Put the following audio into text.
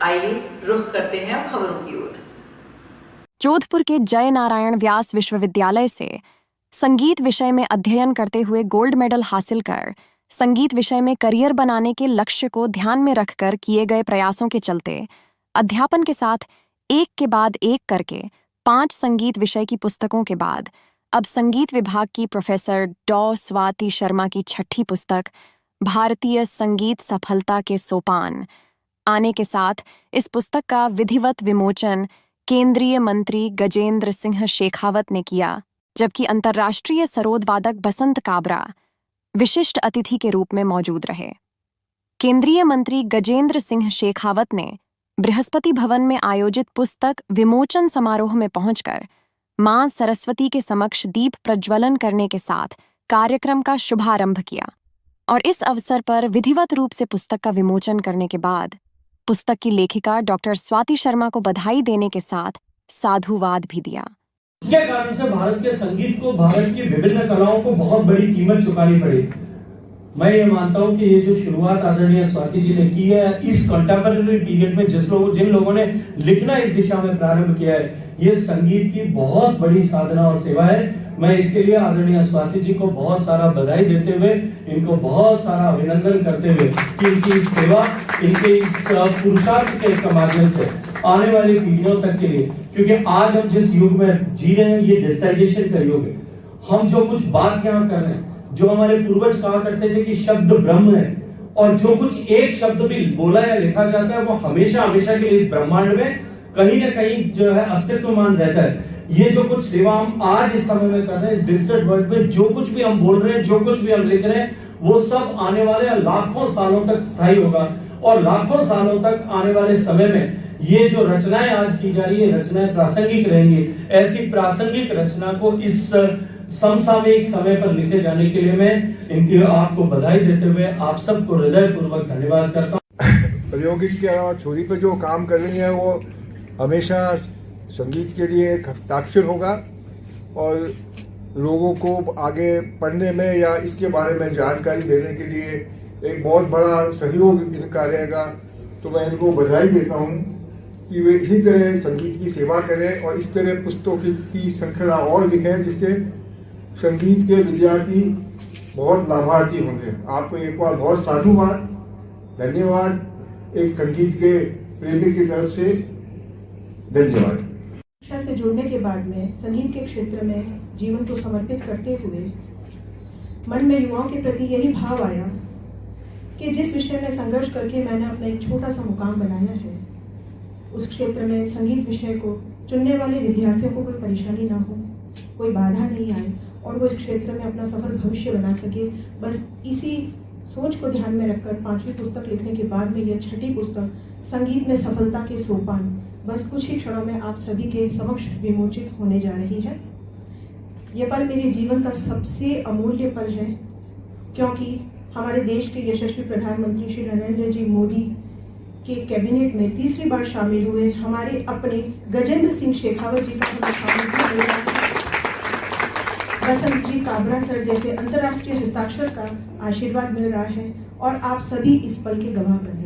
आइए रुख करते हैं अब खबरों की ओर। जोधपुर के जय नारायण व्यास विश्वविद्यालय से संगीत विषय में अध्ययन करते हुए गोल्ड मेडल हासिल कर संगीत विषय में करियर बनाने के लक्ष्य को ध्यान में रखकर किए गए प्रयासों के चलते अध्यापन के साथ एक के बाद एक करके 5 संगीत विषय की पुस्तकों के बाद अब संगीत विभाग की प्रोफेसर डॉ. स्वाति शर्मा की 6ठी पुस्तक भारतीय संगीत सफलता के सोपान आने के साथ इस पुस्तक का विधिवत विमोचन केंद्रीय मंत्री गजेंद्र सिंह शेखावत ने किया, जबकि अंतर्राष्ट्रीय सरोद वादक बसंत काबरा विशिष्ट अतिथि के रूप में मौजूद रहे। केंद्रीय मंत्री गजेंद्र सिंह शेखावत ने बृहस्पति भवन में आयोजित पुस्तक विमोचन समारोह में पहुंचकर मां सरस्वती के समक्ष दीप प्रज्वलन करने के साथ कार्यक्रम का शुभारंभ किया और इस अवसर पर विधिवत रूप से पुस्तक का विमोचन करने के बाद पुस्तक की लेखिका डॉक्टर स्वाति शर्मा को बधाई देने के साथ साधुवाद भी दिया। इसके कारण से भारत के संगीत को, भारत की विभिन्न कलाओं को बहुत बड़ी कीमत चुकानी पड़ी। मैं ये मानता हूँ कि ये जो शुरुआत आदरणीय स्वाति जी ने की है इस कंटेम्पररी पीरियड में जिन लोगों ने लिखना इस दिशा में प्रारंभ किया है, ये संगीत की बहुत बड़ी साधना और सेवा है। मैं इसके लिए आदरणीय स्वाति जी को बहुत सारा बधाई देते हुए, इनको बहुत सारा अभिनंदन करते हुए कि इनकी सेवा, इनके इस पुरुषार्थ के माध्यम से आने वाली पीढ़ियों तक के लिए, क्योंकि आज हम जिस युग में जी रहे हैं ये डिजिटाइजेशन का युग है। हम जो कुछ बात यहाँ कर रहे हैं, जो हमारे पूर्वज कहा करते थे कि शब्द ब्रह्म है, और जो कुछ एक शब्द भी बोला या लिखा जाता है वो हमेशा हमेशा के लिए इस ब्रह्मांड में कहीं ना कहीं जो है अस्तित्वमान रहता है। ये जो कुछ सेवा हम आज इस समय में कर रहे हैं, इस डिजिटल वर्ल्ड में जो कुछ भी हम बोल रहे हैं, जो कुछ भी हम लिख रहे हैं, वो सब आने वाले लाखों सालों तक स्थायी होगा। और लाखों सालों तक आने वाले समय में ये जो रचनाएं आज की जा रही है, रचनाएं प्रासंगिक रहेंगी। ऐसी प्रासंगिक रचना को इस समसामयिक समय पर लिखे जाने के लिए मैं इनकी आपको बधाई देते हुए आप सबको हृदय पूर्वक धन्यवाद करता हूँ। प्रौद्योगिकी और थ्योरी पर जो काम कर रही है वो हमेशा संगीत के लिए एक हस्ताक्षर होगा और लोगों को आगे पढ़ने में या इसके बारे में जानकारी देने के लिए एक बहुत बड़ा सहयोग इनका रहेगा। तो मैं इनको बधाई देता हूँ कि वे इसी तरह संगीत की सेवा करें और इस तरह पुस्तकों की श्रृंखला और लिखें जिससे संगीत के विद्यार्थी बहुत लाभार्थी होंगे। आपको एक बार बहुत साधुवाद, धन्यवाद एक संगीत के प्रेमी की तरफ से, धन्यवाद। शिक्षा से जुड़ने के बाद में संगीत के क्षेत्र में जीवन को समर्पित करते हुए मन में युवाओं के प्रति यही भाव आया कि जिस विषय में संघर्ष करके मैंने अपना एक छोटा सा मुकाम बनाया है, उस क्षेत्र में संगीत विषय को चुनने वाले विद्यार्थियों को कोई परेशानी ना हो, कोई बाधा नहीं आए और वो इस क्षेत्र में अपना सफल भविष्य बना सके। बस इसी सोच को ध्यान में रखकर 5वीं पुस्तक लिखने के बाद में यह 6ठी पुस्तक संगीत में सफलता के सोपान बस कुछ ही क्षणों में आप सभी के समक्ष विमोचित होने जा रही है। यह पल मेरे जीवन का सबसे अमूल्य पल है, क्योंकि हमारे देश के यशस्वी प्रधानमंत्री श्री नरेंद्र जी मोदी के कैबिनेट में तीसरी बार शामिल हुए हमारे अपने गजेंद्र सिंह शेखावत जी का बसंत जी काबरा सर जैसे अंतर्राष्ट्रीय हस्ताक्षर का आशीर्वाद मिल रहा है और आप सभी इस पल के गवाह बने।